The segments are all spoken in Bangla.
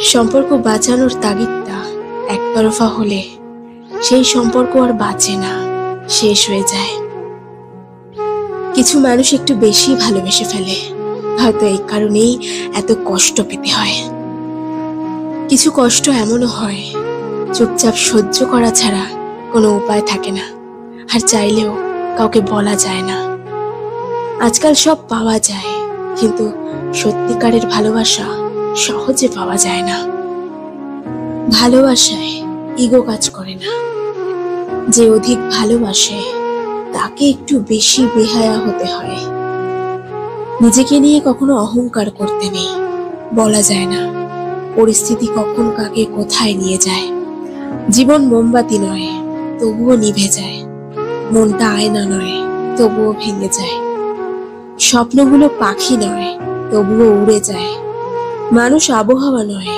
সম্পর্ক বাঁচানোর তাগিদটা একতরফা হলে সেই সম্পর্ক আর বাঁচে না, শেষ হয়ে যায়। কিছু মানুষ একটু বেশি ভালোবেসে ফেলে, হয়তো এই কারণেই এত কষ্ট পেতে হয়। কিছু কষ্ট এমনও হয় চুপচাপ সহ্য করা ছাড়া কোনো উপায় থাকে না, আর চাইলেও কাউকে বলা যায় না। আজকাল সব পাওয়া যায়, কিন্তু সত্যিকারের ভালোবাসা সহজে পাওয়া যায় না। ভালোবাসায় ইগো কাজ করে না। যে অধিক ভালোবাসে তাকে একটু বেশি বেহায়া হতে হয়। নিজেকে নিয়ে কখনো অহংকার করতে নেই, বলা যায় না পরিস্থিতি কখন কাকে কোথায় নিয়ে যায়। জীবন মোমবাতি নয়, তবুও নিভে যায়। মনটা আয়না নয়, তবুও ভেঙে যায়। স্বপ্নগুলো পাখি নয়, তবুও উড়ে যায়। মানুষ আবহাওয়া নয়,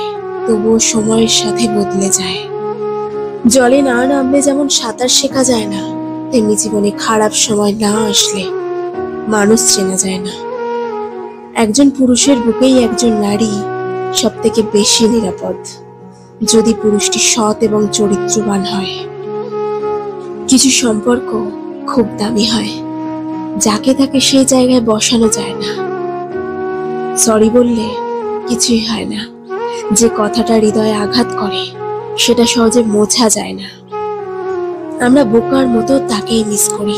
তবুও সময়ের সাথে বদলে যায়। জলে না নামলে যেমন সাঁতার শেখা যায় না, তেমনি জীবনে খারাপ সময় না আসলে মানুষ চেনা যায় না। একজন পুরুষের বুকেই একজন নারী সব থেকে বেশি নিরাপদ, যদি পুরুষটি সৎ এবং চরিত্রবান হয়। কিছু সম্পর্ক খুব দামি হয়, যাকে তাকে সেই জায়গায় বসানো যায় না। সরি বললে কিছুই হয় না, যে কথাটা হৃদয়ে আঘাত করে সেটা সহজে মোছা যায় না। আমরা বোকার মতো তাকেই মিস করি,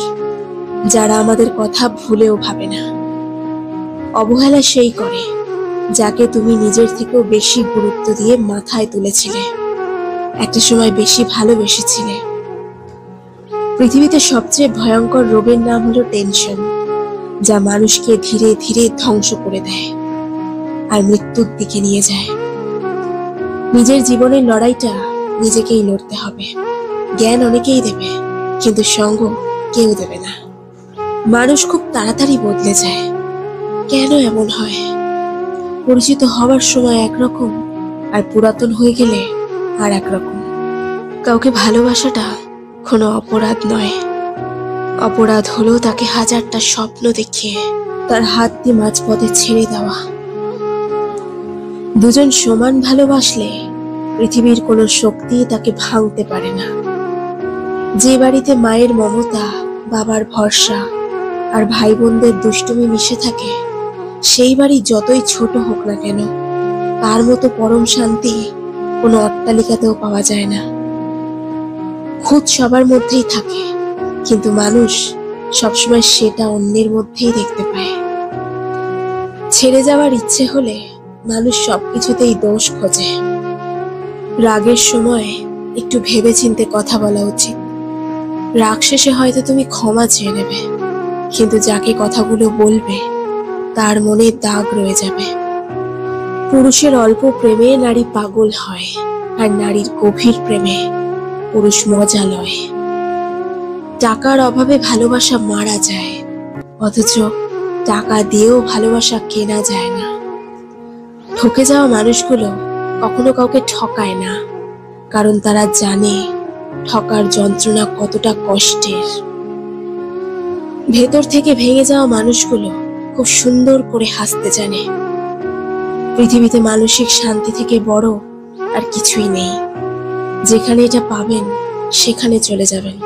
যারা আমাদের কথা ভুলেও ভাবে না। অবহেলা সেই করে যাকে তুমি নিজের থেকেও বেশি গুরুত্ব দিয়ে মাথায় তুলেছিলে, একটা সময় বেশি ভালোবেসেছিলে। পৃথিবীতে সবচেয়ে ভয়ঙ্কর রোগের নাম হলো টেনশন, যা মানুষকে ধীরে ধীরে ধ্বংস করে দেয় আর মৃত্যুর দিকে নিয়ে যায়। নিজের জীবনের লড়াইটা নিজেকেই লড়তে হবে। জ্ঞান অনেকেই দেবে, কিন্তু সঙ্গ কেউ দেবে না। মানুষ খুব তাড়াতাড়ি বদলে যায়, কেন এমন হয়? পরিচিত হওয়ার সময় একরকম, আর পুরাতন হয়ে গেলে আর একরকম। কাউকে ভালোবাসাটা কোনো অপরাধ নয়। অপরাধ হলো তাকে হাজারটা স্বপ্ন দেখিয়ে তার হাত দিয়ে মাঝপথে ছেড়ে দেওয়া। দুজন সমান ভালোবাসলে পৃথিবীর কোনো শক্তি তাকে ভাঙতে পারে না। যে বাড়িতে মায়ের মমতা, বাবার ভরসা আর ভাই বোনদের দুষ্টুমি মিশে থাকে, সেই বাড়ি যতই ছোট হোক না কেন, তার মতো পরম শান্তি কোনো অট্টালিকাতেও পাওয়া যায় না। খুঁত সবার মধ্যেই থাকে, কিন্তু মানুষ সবসময় সেটা অন্যের মধ্যেই দেখতে পায়। ছেড়ে যাওয়ার ইচ্ছে হলে মানুষ সবকিছুতেই দোষ খোঁজে। রাগের সময় একটু ভেবেচিন্তে কথা বলা উচিত। রাগ শেষে হয়তো তুমি ক্ষমা চেয়ে নেবে, কিন্তু যাকে কথাগুলো বলবে তার মনে দাগ রয়ে যাবে। পুরুষের অল্প প্রেমে নারী পাগল হয়, আর নারীর গভীর প্রেমে পুরুষ মজা লয়। টাকার অভাবে ভালোবাসা মারা যায়, অথচ টাকা দিয়েও ভালোবাসা কেনা যায় না। ঠকে যাওয়া মানুষগুলো কখনো কাউকে ঠকায় না, কারণ তারা জানে ঠকার যন্ত্রণা কতটা কষ্টের। ভেতর থেকে ভেঙে যাওয়া মানুষগুলো খুব সুন্দর করে হাসতে জানে। পৃথিবীতে মানসিক শান্তি থেকে বড় আর কিছুই নেই। যেখানে এটা পাবেন সেখানে চলে যাবেন।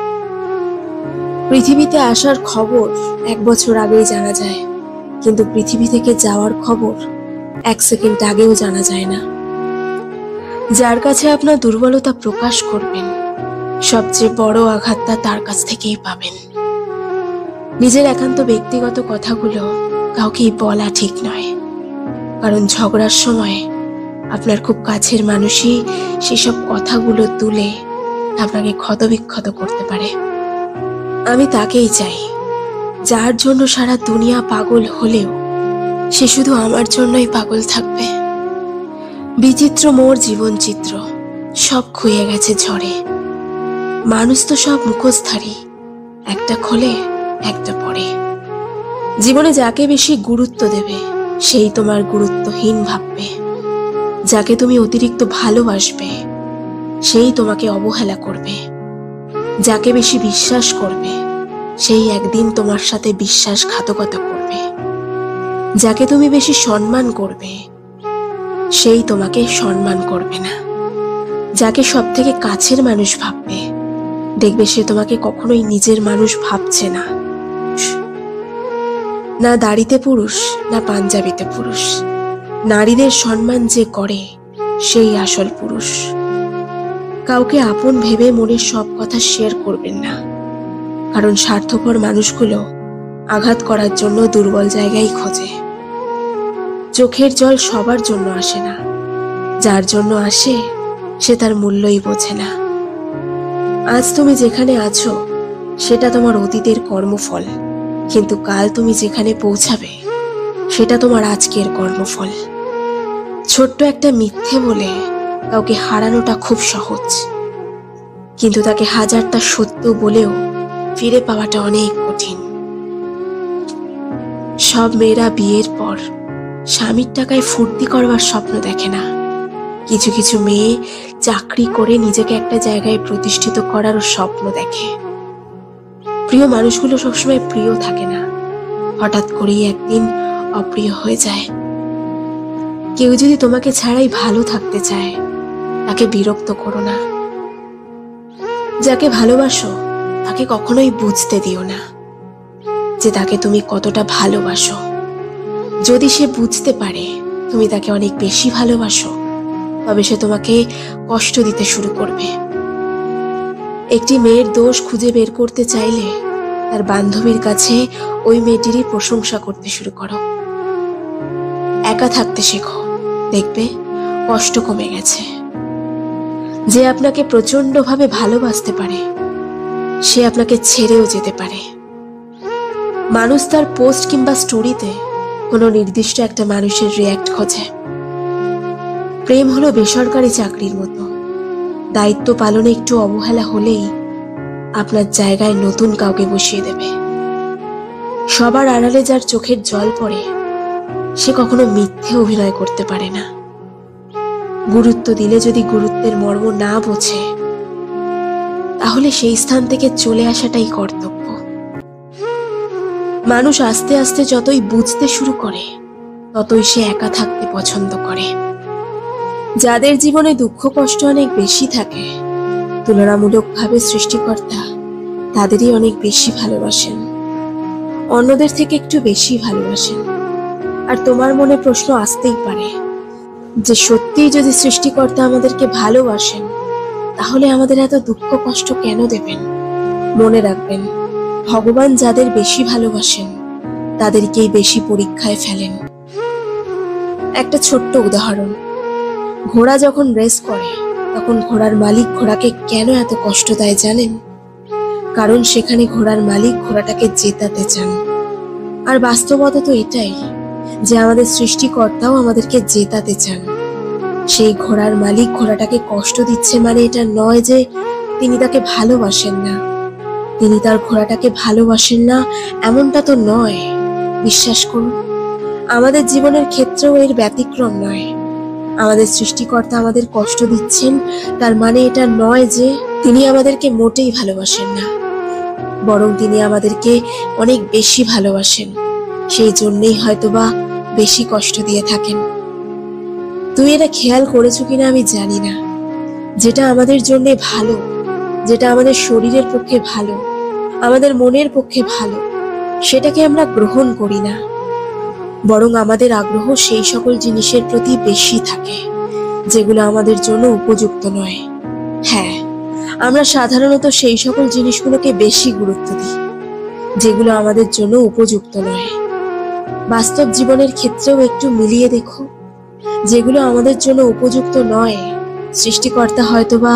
পৃথিবীতে আসার খবর 1 বছর আগেই জানা যায়, কিন্তু পৃথিবী থেকে যাওয়ার খবর 1 সেকেন্ড আগেও জানা যায় না। যার কাছে আপনার দুর্বলতা প্রকাশ করবেন, সবচেয়ে বড় আঘাতটা তার কাছ থেকেই পাবেন। নিজের একান্ত ব্যক্তিগত কথাগুলো কাউকেই বলা ঠিক নয়, কারণ ঝগড়ার সময় আপনার খুব কাছের মানুষই সেসব কথাগুলো তুলে আপনাকে ক্ষতবিক্ষত করতে পারে। আমি তাকেই চাই, যার জন্য সারা দুনিয়া পাগল হলেও সে শুধু আমার জন্যই পাগল থাকবে। বিচিত্র মোর জীবন চিত্র, সব খুয়ে গেছে ঝড়ে। মানুষ তো সব মুখোশধারী, একটা খোলে একটা পড়ে। জীবনে যাকে বেশি গুরুত্ব দেবে সেই তোমার গুরুত্বহীন ভাববে। যাকে তুমি অতিরিক্ত ভালোবাসবে সেই তোমাকে অবহেলা করবে। যাকে বেশি বিশ্বাস করবে সেই একদিন তোমার সাথে বিশ্বাসঘাতকতা করবে। যাকে তুমি বেশি সম্মান করবে সেই তোমাকে সম্মান করবে না। যাকে সব থেকে কাছের মানুষ ভাববে, দেখবে সে তোমাকে কখনোই নিজের মানুষ ভাবছে না। না দাড়িতে পুরুষ, না পাঞ্জাবিতে পুরুষ। নারীদের সম্মান যে করে সেই আসল পুরুষ। কাউকে আপন ভেবে মনের সব কথা শেয়ার করবেন না, কারণ স্বার্থপর মানুষগুলো আঘাত করার জন্য দুর্বল জায়গায় খোঁজে। চোখের জল সবার জন্য আসে না, যার জন্য আসে সে তার মূল্যই বোঝে না। আজ তুমি যেখানে আছো সেটা তোমার অতীতের কর্মফল, কিন্তু কাল তুমি যেখানে পৌঁছাবে সেটা তোমার আজকের কর্মফল। ছোট্ট একটা মিথ্যে বলে কাউকে হারানোটা খুব সহজ, কিন্তু তাকে হাজারটা সত্য বলেও ফিরে পাওয়াটা অনেক কঠিন। সব মেয়েরা বিয়ের পর স্বামীর টাকায় ফুর্তি করবার স্বপ্ন দেখে না। কিছু কিছু মেয়ে চাকরি করে নিজেকে একটা জায়গায় প্রতিষ্ঠিত করারও স্বপ্ন দেখে। প্রিয় মানুষগুলো সবসময় প্রিয় থাকে না, হঠাৎ করেই একদিন অপ্রিয় হয়ে যায়। কেউ যদি তোমাকে ছাড়াই ভালো থাকতে চায়, তাকে বিরক্ত করো না। যাকে ভালোবাসো তাকে কখনোই বুঝতে দিও না যে তাকে তুমি কতটা ভালোবাসো। যদি সে বুঝতে পারে তুমি তাকে অনেক বেশি ভালোবাসো, তবে সে তোমাকে কষ্ট দিতে শুরু করবে। একটি মেয়ের দোষ খুঁজে বের করতে চাইলে তার বান্ধবীর কাছে ওই মেয়েটিরই প্রশংসা করতে শুরু করো। একা থাকতে শেখো, দেখবে কষ্ট কমে গেছে। যে আপনাকে প্রচন্ডভাবে ভালোবাসতে পারে সে আপনাকে ছেড়েও যেতে পারে। মানুষ তার পোস্ট কিংবা স্টোরিতে কোনো নির্দিষ্ট একটা মানুষের রিয়্যাক্ট খোঁজে। প্রেম হলো বেসরকারি চাকরির মতো, দায়িত্ব পালনে একটু অবহেলা হলেই আপনার জায়গায় নতুন কাউকে বসিয়ে দেবে। সবার আড়ালে যার চোখের জল পড়ে সে কখনো মিথ্যে অভিনয় করতে পারে না। গুরুত্ব দিলে যদি গুরুত্বের মর্ম না বোঝে, তাহলে সেই স্থান থেকে চলে আসাটাই কর্তব্য। মানুষ আস্তে আস্তে যতই বুঝতে শুরু করে ততই সে একা থাকতে পছন্দ করে। যাদের জীবনে দুঃখ কষ্ট অনেক বেশি থাকে, তুলনামূলকভাবে সৃষ্টিকর্তা তাদেরই অনেক বেশি ভালোবাসেন, অন্যদের থেকে একটু বেশি ভালোবাসেন। আর তোমার মনে প্রশ্ন আসতেই পারে যে সত্যিই যদি সৃষ্টিকর্তা আমাদেরকে ভালোবাসেন, তাহলে আমাদের এত দুঃখ কষ্ট কেন দেবেন? মনে রাখবেন, ভগবান যাদের বেশি ভালোবাসেন তাদেরকেই বেশি পরীক্ষায় ফেলেন। একটা ছোট্ট উদাহরণ, ঘোড়া যখন রেস করে তখন ঘোড়ার মালিক ঘোড়াকে কেন এত কষ্ট দেয় জানেন? কারণ সেখানে ঘোড়ার মালিক ঘোড়াটাকে জেতাতে চান। আর বাস্তবতা তো এটাই যে আমাদের সৃষ্টিকর্তাও আমাদেরকে জেতাতে চান। সেই ঘোড়ার মালিক ঘোড়াটাকে কষ্ট দিচ্ছে মানে এটা নয় যে তিনি তাকে ভালোবাসেন না। তিনি তার ঘোড়াটাকে ভালোবাসেন না এমনটা তো নয়। বিশ্বাস করুন, আমাদের জীবনের ক্ষেত্রেও এর ব্যতিক্রম নয়। আমাদের সৃষ্টিকর্তা আমাদের কষ্ট দিচ্ছেন তার মানে এটা নয় যে তিনি আমাদেরকে মোটেই ভালোবাসেন না, বরং তিনি আমাদেরকে অনেক বেশি ভালোবাসেন। সেই জন্যই হয়তোবা বেশি কষ্ট দিয়ে থাকেন। তুমি এটা খেয়াল করেছো কিনা আমি জানি না, যেটা আমাদের জন্য ভালো, যেটা আমাদের শরীরের পক্ষে ভালো, আমাদের মনের পক্ষে ভালো, সেটাকে আমরা গ্রহণ করি না, বরং আমাদের আগ্রহ সেই সকল জিনিসের প্রতি বেশি থাকে যেগুলো আমাদের জন্য উপযুক্ত নয়। হ্যাঁ, আমরা সাধারণত সেই সকল জিনিসগুলোকে বেশি গুরুত্ব দিই যেগুলো আমাদের জন্য উপযুক্ত নয়। বাস্তব জীবনের ক্ষেত্রেও একটু মিলিয়ে দেখো, যেগুলো আমাদের জন্য উপযুক্ত নয়, সৃষ্টিকর্তা হয়তোবা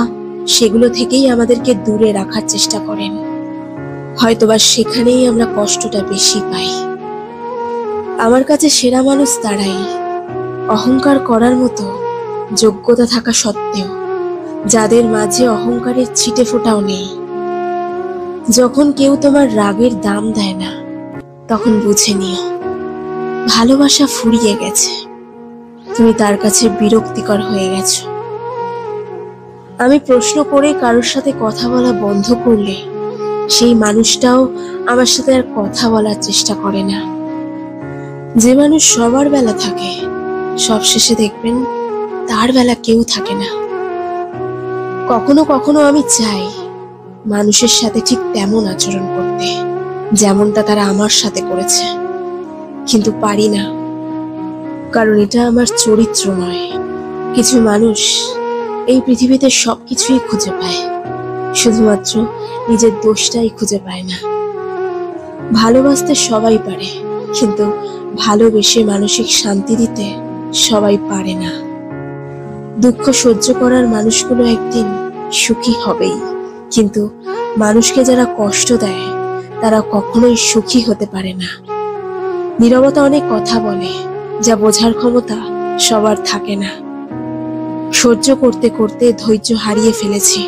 সেগুলো থেকেই আমাদেরকে দূরে রাখার চেষ্টা করেন। হয়তোবা সেখানেই আমরা কষ্টটা বেশি পাই। আমার কাছে সেরা মানুষ তারাই, অহংকার করার মতো যোগ্যতা থাকা সত্ত্বেও যাদের মাঝে অহংকারের ছিটে ফোঁটাও নেই। যখন কেউ তোমার রাগের দাম দেয় না, তখন বুঝে নিও ভালোবাসা ফুরিয়ে গেছে, তুমি তার কাছে বিরক্তিকর হয়ে গেছো। আমি প্রশ্ন করে কারোর সাথে কথা বলা বন্ধ করলে সেই মানুষটাও আমার সাথে আর কথা বলার চেষ্টা করে না। যে মানুষ সবার বেলা থাকে, সবশেষে দেখবেন তার বেলা কেউ থাকে না। কখনো কখনো আমি চাই মানুষের সাথে ঠিক তেমন আচরণ করতে যেমনটা তারা আমার সাথে করেছে, কিন্তু পারি না, কারণ এটা আমার চরিত্র নয়। কিছু মানুষ এই পৃথিবীতে সবকিছুই খুঁজে পায়, শুধুমাত্র নিজের দোষটাই খুঁজে পায় না। ভালোবাসতে সবাই পারে, কিন্তু ভালোবেসে মানসিক শান্তি দিতে সবাই পারে না। দুঃখ সহ্য করার মানুষগুলো একদিন সুখী হবেই, কিন্তু মানুষকে যারা কষ্ট দেয় তারা কখনোই সুখী হতে পারে না। নীরবতা অনেক কথা বলে, যা বোঝার ক্ষমতা সবার থাকে না। সহ্য করতে করতে ধৈর্য হারিয়ে ফেলেছি,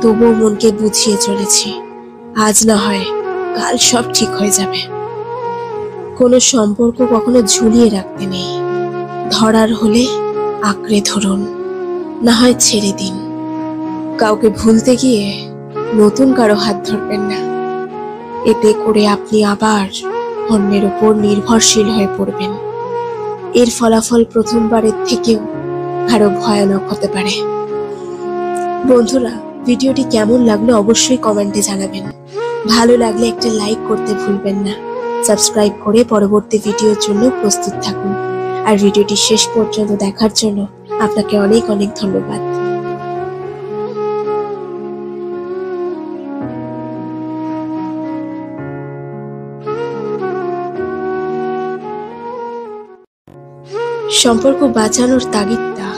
তবুও মনকে বুঝিয়ে চলেছি, আজ না হয় কাল সব ঠিক হয়ে যাবে। কোনো সম্পর্ক কখনো ঝুলিয়ে রাখতে নেই, ধরার হলে আঁকড়ে ধরুন, না হয় ছেড়ে দিন। কাউকে ভুলতে গিয়ে নতুন কারো হাত ধরবেন না, এতে করে আপনি আবার অন্যের উপর নির্ভরশীল হয়ে পড়বেন। এর ফলাফল প্রথমবারের থেকেও আরো ভয়ানক হতে পারে। বন্ধুরা, ভিডিওটি কেমন লাগলো অবশ্যই কমেন্টে জানাবেন। ভালো লাগলে একটা লাইক করতে ভুলবেন না। সাবস্ক্রাইব করে পরবর্তী ভিডিওর জন্য প্রস্তুত থাকুন। আর ভিডিওটি শেষ পর্যন্ত দেখার জন্য আপনাকে অনেক অনেক ধন্যবাদ। সম্পর্ক বাঁচানোর তাগিদটা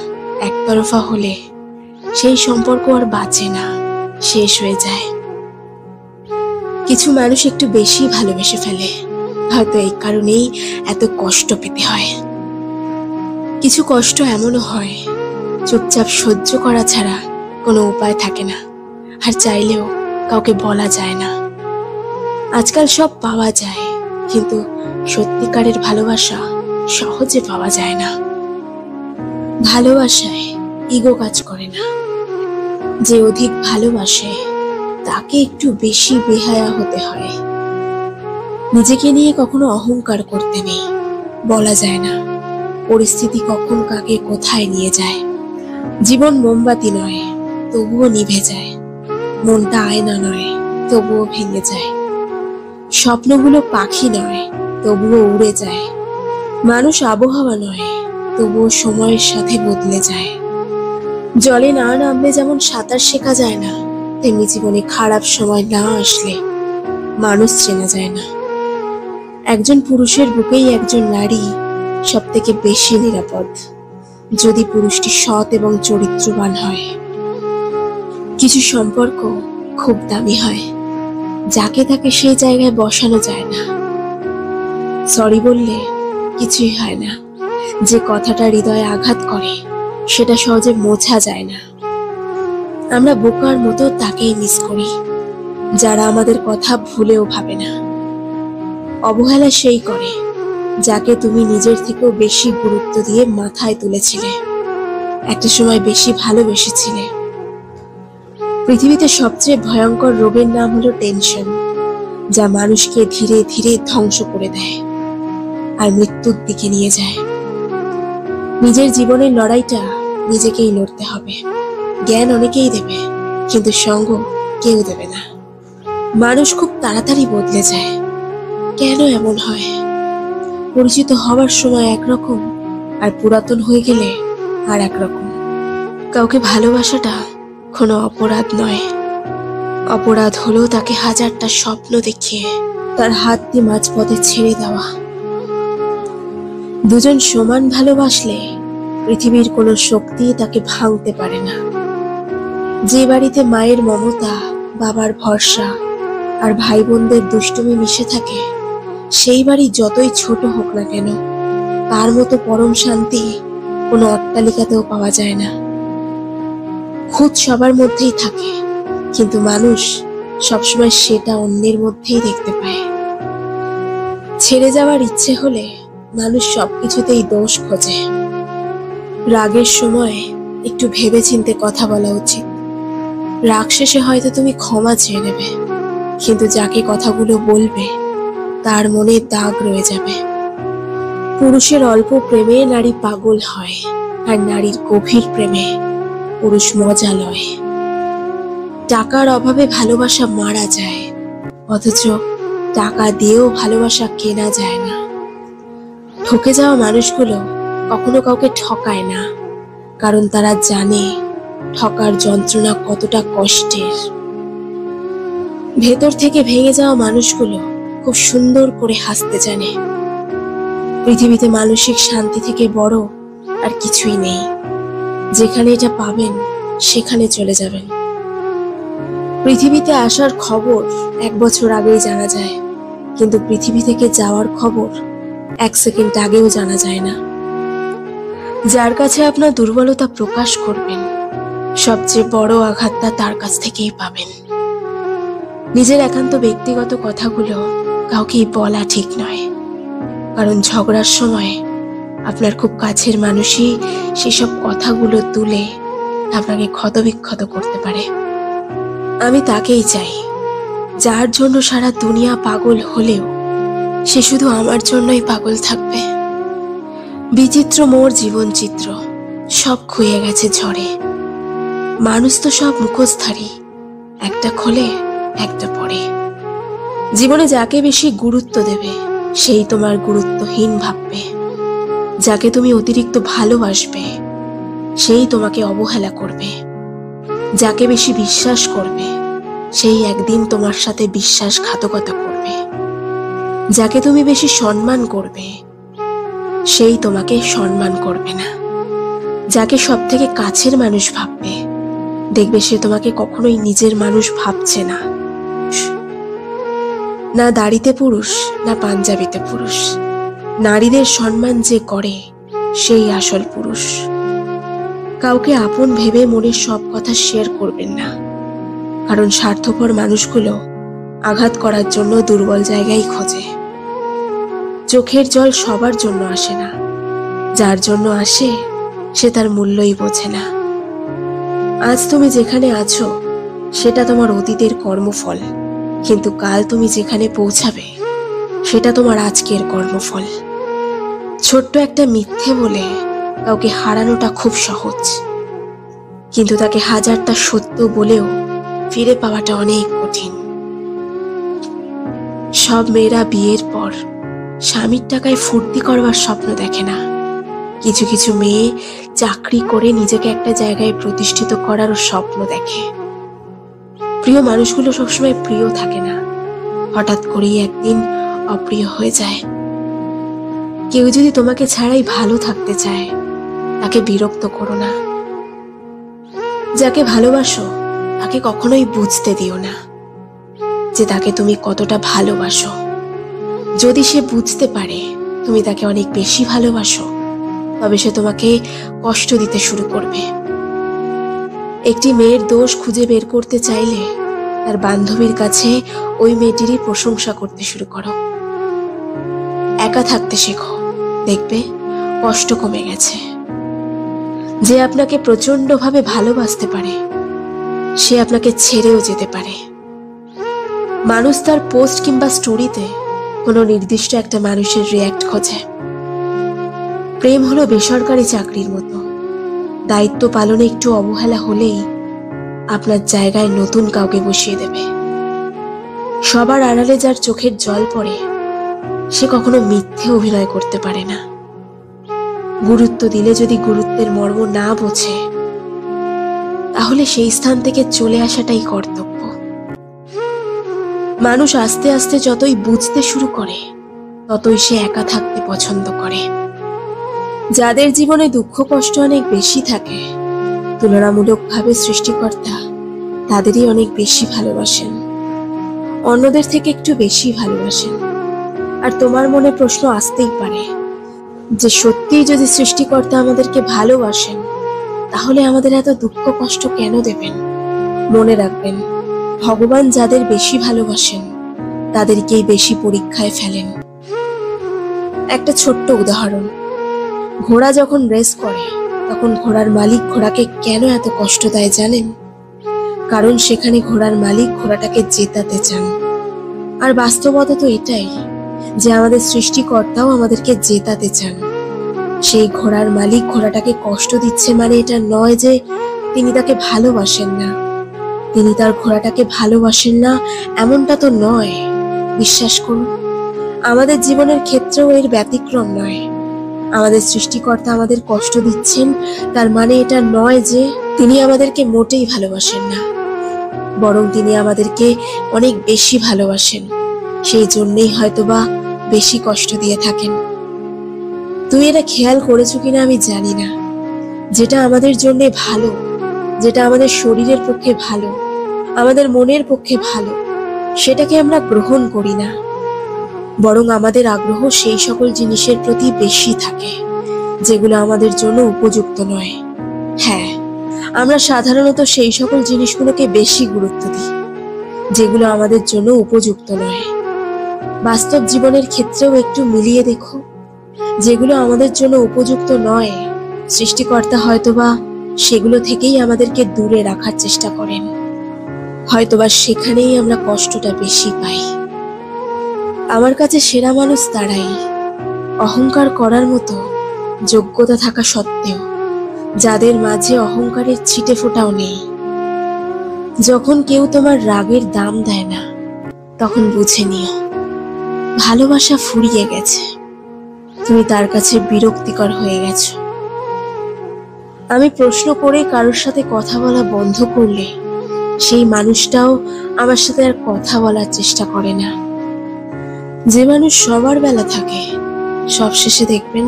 একতরফা হলে সেই সম্পর্ক আর বাঁচে না, শেষ হয়ে যায়। কিছু মানুষ একটু বেশি ভালোবেসে ফেলে, হয়তো এই কারণেই এত কষ্ট পেতে হয়। কিছু কষ্ট এমনও হয় চুপচাপ সহ্য করা ছাড়া কোনো উপায় থাকে না, আর চাইলেও কাউকে বলা যায় না। আজকাল সব পাওয়া যায়, কিন্তু সত্যিকারের ভালোবাসা সহজে পাওয়া যায় না। ভালোবাসায় ইগো কাজ করে না। যে অধিক ভালোবাসে তাকে একটু বেশি বেহায়া হতে হয়। নিজেকে নিয়ে কখনো অহংকার করতে নেই, বলা যায় না পরিস্থিতি কখন কাকে কোথায় নিয়ে যায়। জীবন মোমবাতি নয়, তবুও নিভে যায়। মনটা আয়না নয়, তবুও ভেঙে যায়। স্বপ্নগুলো পাখি নয়, তবুও উড়ে যায়। মানুষ আবহাওয়া নয়, তবুও সময়ের সাথে বদলে যায়। জলে না নামলে যেমন সাঁতার শেখা যায় না, তেমনি জীবনে খারাপ সময় না আসলে মানুষ চেনা যায় না। একজন পুরুষের বুকেই একজন নারী সব থেকে বেশি নিরাপদ, যদি পুরুষটি সৎ এবং চরিত্রবান হয়। কিছু সম্পর্ক খুব দামি হয়, যাকে তাকে সেই জায়গায় বসানো যায় না। সরি বললে কিছুই হয় না, যে কথাটা হৃদয়ে আঘাত করে সেটা সহজে মোছা যায় না। আমরা বোকার মতো তাকেই মিস করি যারা আমাদের কথা ভুলেও ভাবে না। অবহেলা সেই করে যাকে তুমি নিজের থেকেও বেশি গুরুত্ব দিয়ে মাথায় তুলেছিলে, একটা সময় বেশি ভালোবেসেছিলে। পৃথিবীতে সবচেয়ে ভয়ঙ্কর রোগের নাম হলো টেনশন, যা মানুষকে ধীরে ধীরে ধ্বংস করে দেয় আর মৃত্যুর দিকে নিয়ে যায়। নিজের জীবনের লড়াইটা নিজেকেই লড়তে হবে। জ্ঞান অনেকেই দেবে, কিন্তু সঙ্গ কেউ দেবে না। মানুষ খুব তাড়াতাড়ি বদলে যায়, কেন এমন হয়? পরিচিত হওয়ার সময় একরকম, আর পুরাতন হয়ে গেলে আর একরকম। কাউকে ভালোবাসাটা কোনো অপরাধ নয়। অপরাধ হলো তাকে হাজারটা স্বপ্ন দেখিয়ে তার হাত দিয়ে মাঝপথে ছেড়ে দেওয়া। দুজন সমান ভালোবাসলে পৃথিবীর কোনো শক্তি তাকে ভাঙতে পারে না। যে বাড়িতে মায়ের মমতা, বাবার ভরসা আর ভাই বোনদের দুষ্টুমি মিশে থাকে, সেই বাড়ি যতই ছোট হোক না কেন, তার মতো পরম শান্তি কোনো অট্টালিকাতেও পাওয়া যায় না। খুঁত সবার মধ্যেই থাকে, কিন্তু মানুষ সবসময় সেটা অন্যের মধ্যেই দেখতে পায়। ছেড়ে যাওয়ার ইচ্ছে হলে মানুষ সবকিছুতেই দোষ খোঁজে। রাগের সময় একটু ভেবেচিন্তে কথা বলা উচিত। রাগ শেষে হয়তো তুমি ক্ষমা চেয়ে নেবে, কিন্তু যাকে কথাগুলো বলবে তার মনে দাগ রয়ে যাবে। পুরুষের অল্প প্রেমে নারী পাগল হয়, আর নারীর গভীর প্রেমে পুরুষ মজা লয়। টাকার অভাবে ভালোবাসা মারা যায়, অথচ টাকা দিয়েও ভালোবাসা কেনা যায় না। ঠকে যাওয়া মানুষগুলো কখনো কাউকে ঠকায় না, কারণ তারা জানে ঠকার যন্ত্রণা কতটা কষ্টের। ভেতর থেকে ভেঙে যাওয়া মানুষগুলো খুব সুন্দর করে হাসতে জানে। পৃথিবীতে মানসিক শান্তি থেকে বড় আর কিছুই নেই। যেখানে এটা পাবেন সেখানে চলে যাবেন। পৃথিবীতে আসার খবর 1 বছর আগেই জানা যায়, কিন্তু পৃথিবী থেকে যাওয়ার খবর 1 সেকেন্ড আগেও জানা যায় না। যার কাছে আপনার দুর্বলতা প্রকাশ করবেন, সবচেয়ে বড় আঘাতটা তার কাছ থেকেই পাবেন। নিজের একান্ত ব্যক্তিগত কথাগুলো কাউকেই বলা ঠিক নয়, কারণ ঝগড়ার সময় আপনার খুব কাছের মানুষই সেসব কথাগুলো তুলে আপনাকে ক্ষতবিক্ষত করতে পারে। আমি তাকেই চাই, যার জন্য সারা দুনিয়া পাগল হলেও সে শুধু আমার জন্যই পাগল থাকবে। বিচিত্র মোর জীবন চিত্র, সব খুইয়ে গেছে ঝড়ে। মানুষ তো সব মুখোশধারী, একটা খোলে একটা পড়ে। জীবনে যাকে বেশি গুরুত্ব দেবে সেই তোমার গুরুত্বহীন ভাববে। যাকে তুমি অতিরিক্ত ভালোবাসবে সেই তোমাকে অবহেলা করবে। যাকে বেশি বিশ্বাস করবে সেই একদিন তোমার সাথে বিশ্বাসঘাতকতা করবে। যাকে তুমি বেশি সম্মান করবে সেই তোমাকে সম্মান করবে না। যাকে সব থেকে কাছের মানুষ ভাববে দেখবে সে তোমাকে কখনোই নিজের মানুষ ভাবছে না। না দাড়িতে পুরুষ, না পাঞ্জাবিতে পুরুষ। নারীদের সম্মান যে করে সেই আসল পুরুষ। কাউকে আপন ভেবে মনের সব কথা শেয়ার করবেন না, কারণ স্বার্থপর মানুষগুলো আঘাত করার জন্য দুর্বল জায়গায় খোঁজে। চোখের জল সবার জন্য আসে না, যার জন্য আসে সে তার মূল্যই বোঝে না। আজ তুমি যেখানে আছো সেটা তোমার অতীতের কর্মফল, কিন্তু কাল তুমি যেখানে পৌঁছাবে সেটা তোমার আজকের কর্মফল। ছোট্ট একটা মিথ্যে বলে কাউকে হারানোটা খুব সহজ, কিন্তু তাকে 1000টা সত্য বলেও ফিরে পাওয়াটা অনেক কঠিন। সব মেয়েরা বিয়ের পর স্বামীর টাকায় ফুর্তি করবার স্বপ্ন দেখে না। কিছু কিছু মেয়ে চাকরি করে নিজেকে একটা জায়গায় প্রতিষ্ঠিত করারও স্বপ্ন দেখে। প্রিয় মানুষগুলো সবসময় প্রিয় থাকে না, হঠাৎ করেই একদিন অপ্রিয় হয়ে যায়। কেউ যদি তোমাকে ছাড়াই ভালো থাকতে চায় তাকে বিরক্ত করো না। যাকে ভালোবাসো তাকে কখনোই বুঝতে দিও না যে তাকে তুমি কতটা ভালোবাসো। যদি সে বুঝতে পারে তুমি তাকে অনেক বেশি ভালোবাসো, তবে সে তোমাকে কষ্ট দিতে শুরু করবে। একটি মেয়ের দোষ খুঁজে বের করতে চাইলে তার বান্ধবীর কাছে ওই মেয়েটিরই প্রশংসা করতে শুরু করো। একা থাকতে শেখো, দেখবে কষ্ট কমে গেছে। যে আপনাকে প্রচন্ডভাবে ভালোবাসতে পারে সে আপনাকে ছেড়েও যেতে পারে। মানুষ তার পোস্ট কিংবা স্টোরিতে কোনো নির্দিষ্ট একটা মানুষের রিয়্যাক্ট খোঁজে। প্রেম হলো বেসরকারি চাকরির মতো, দায়িত্ব পালনে একটু অবহেলা হলেই আপনার জায়গায় নতুন কাউকে বসিয়ে দেবে। সবার আড়ালে যার চোখের জল পড়ে সে কখনো মিথ্যে অভিনয় করতে পারে না। গুরুত্ব দিলে যদি গুরুত্বের মর্ম না বোঝে তাহলে সেই স্থান থেকে চলে আসাটাই কর্তব্য। মানুষ আস্তে আস্তে যতই বুঝতে শুরু করে ততই সে একা থাকতে পছন্দ করে। যাদের জীবনে দুঃখ কষ্ট অনেক বেশি থাকে তুলনামূলকভাবে সৃষ্টিকর্তা তাদেরই অনেক বেশি ভালোবাসেন, অন্যদের থেকে একটু বেশি ভালোবাসেন। আর তোমার মনে প্রশ্ন আসতেই পারে যে সত্যিই যদি সৃষ্টিকর্তা আমাদেরকে ভালোবাসেন তাহলে আমাদের এত দুঃখ কষ্ট কেন দেবেন? মনে রাখবেন, ভগবান যাদের বেশি ভালোবাসেন তাদেরকেই বেশি পরীক্ষায় ফেলেন। একটা ছোট্ট উদাহরণ, ঘোড়া যখন রেস করে তখন ঘোড়ার মালিক ঘোড়াকে কেন এত কষ্ট দেয় জানেন? কারণ সেখানে ঘোড়ার মালিক ঘোড়াটাকে জেতাতে চান। আর বাস্তবতা তো এটাই যে আমাদের সৃষ্টিকর্তাও আমাদেরকে জেতাতে চান। সেই ঘোড়ার মালিক ঘোড়াটাকে কষ্ট দিচ্ছে মানে এটা নয় যে তিনি তাকে ভালোবাসেন না। তিনি তার ঘোড়াটাকে ভালোবাসেন না এমনটা তো নয়। বিশ্বাস করুন, আমাদের জীবনের ক্ষেত্রেও এর ব্যতিক্রম নয়। আমাদের সৃষ্টিকর্তা আমাদের কষ্ট দিচ্ছেন তার মানে এটা নয় যে তিনি আমাদেরকে মোটেই ভালোবাসেন না, বরং তিনি আমাদেরকে অনেক বেশি ভালোবাসেন। সেই জন্যই হয়তোবা বেশি কষ্ট দিয়ে থাকেন। তুমি এটা খেয়াল করেছো কিনা আমি জানি না, যেটা আমাদের জন্য ভালো, যেটা আমাদের শরীরের পক্ষে ভালো, আমাদের মনের পক্ষে ভালো, সেটাকে আমরা গ্রহণ করি না, বরং আমাদের আগ্রহ সেই সকল জিনিসের প্রতি বেশি থাকে যেগুলো আমাদের জন্য উপযুক্ত নয়। হ্যাঁ, আমরা সাধারণত সেই সকল জিনিসগুলোকে বেশি গুরুত্ব দিই যেগুলো আমাদের জন্য উপযুক্ত নয়। বাস্তব জীবনের ক্ষেত্রেও একটু মিলিয়ে দেখো, যেগুলো আমাদের জন্য উপযুক্ত নয়, সৃষ্টিকর্তা হয়তোবা সেগুলো থেকেই আমাদেরকে দূরে রাখার চেষ্টা করেন। হয়তোবা সেখানেই আমরা কষ্টটা বেশি পাই। আমার কাছে সেরা মানুষ তারাই, অহংকার করার মতো যোগ্যতা থাকা সত্ত্বেও যাদের মাঝে অহংকারের ছিটে ফোঁটাও নেই। যখন কেউ তোমার রাগের দাম দেয় না, তখন বুঝে নিও ভালোবাসা ফুরিয়ে গেছে, তুমি তার কাছে বিরক্তিকর হয়ে গেছো। আমি প্রশ্ন করে কারোর সাথে কথা বলা বন্ধ করলে সেই মানুষটাও আমার সাথে আর কথা বলার চেষ্টা করে না। যে মানুষ সবার বেলা থাকে, সবশেষে দেখবেন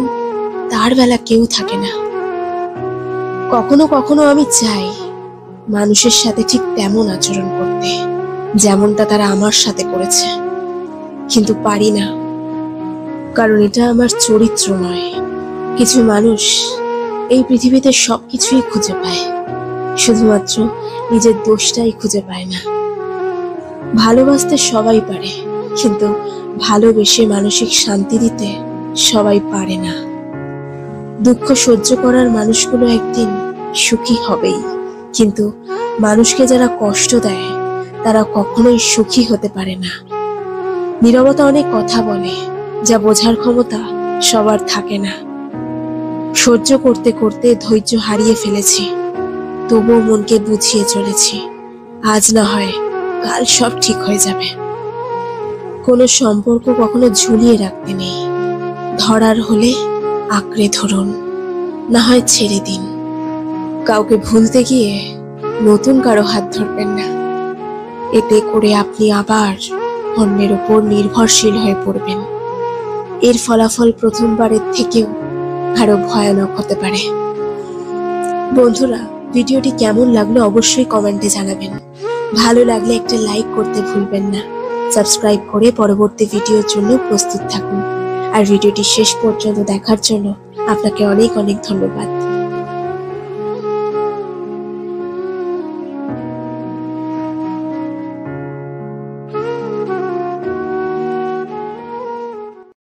তার বেলা কেউ থাকে না। কখনো কখনো আমি চাই মানুষের সাথে ঠিক তেমন আচরণ করতে যেমনটা তারা আমার সাথে করেছে, কিন্তু পারি না, কারণ এটা আমার চরিত্র নয়। কিছু মানুষ এই পৃথিবীতে সবকিছুই খুঁজে পায়, শুধুমাত্র নিজের দোষটাই খুঁজে পায় না। ভালোবাসতে সবাই পারে, কিন্তু ভালোবেসে মানসিক শান্তি দিতে সবাই পারে না। দুঃখ সহ্য করার মানুষগুলো একদিন সুখী হবেই, কিন্তু মানুষকে যারা কষ্ট দেয় তারা কখনোই সুখী হতে পারে না। নীরবতা অনেক কথা বলে, যা বোঝার ক্ষমতা সবার থাকে না। সহ্য করতে করতে ধৈর্য হারিয়ে ফেলেছি, তবুও মনকে বুঝিয়ে চলেছি, আজ না হয় কাল সব ঠিক হয়ে যাবে। কোনো সম্পর্ক কখনো ঝুলিয়ে রাখতে নেই, ধরার হলে আঁকড়ে ধরুন, না হয় ছেড়ে দিন। কাউকে ভুলতে গিয়ে নতুন কারো হাত ধরবেন না, এতে করে আপনি আবার অন্যের উপর নির্ভরশীল হয়ে পড়বেন। এর ফলাফল প্রথমবারের থেকেও আরো ভয়ানক হতে পারে। বন্ধুরা, ভিডিওটি কেমন লাগলো অবশ্যই কমেন্টে জানাবেন। ভালো লাগলে একটা লাইক করতে ভুলবেন না। সাবস্ক্রাইব করে পরবর্তী ভিডিওর জন্য প্রস্তুত থাকুন। আর ভিডিওটি শেষ পর্যন্ত দেখার জন্য আপনাকে অনেক অনেক ধন্যবাদ।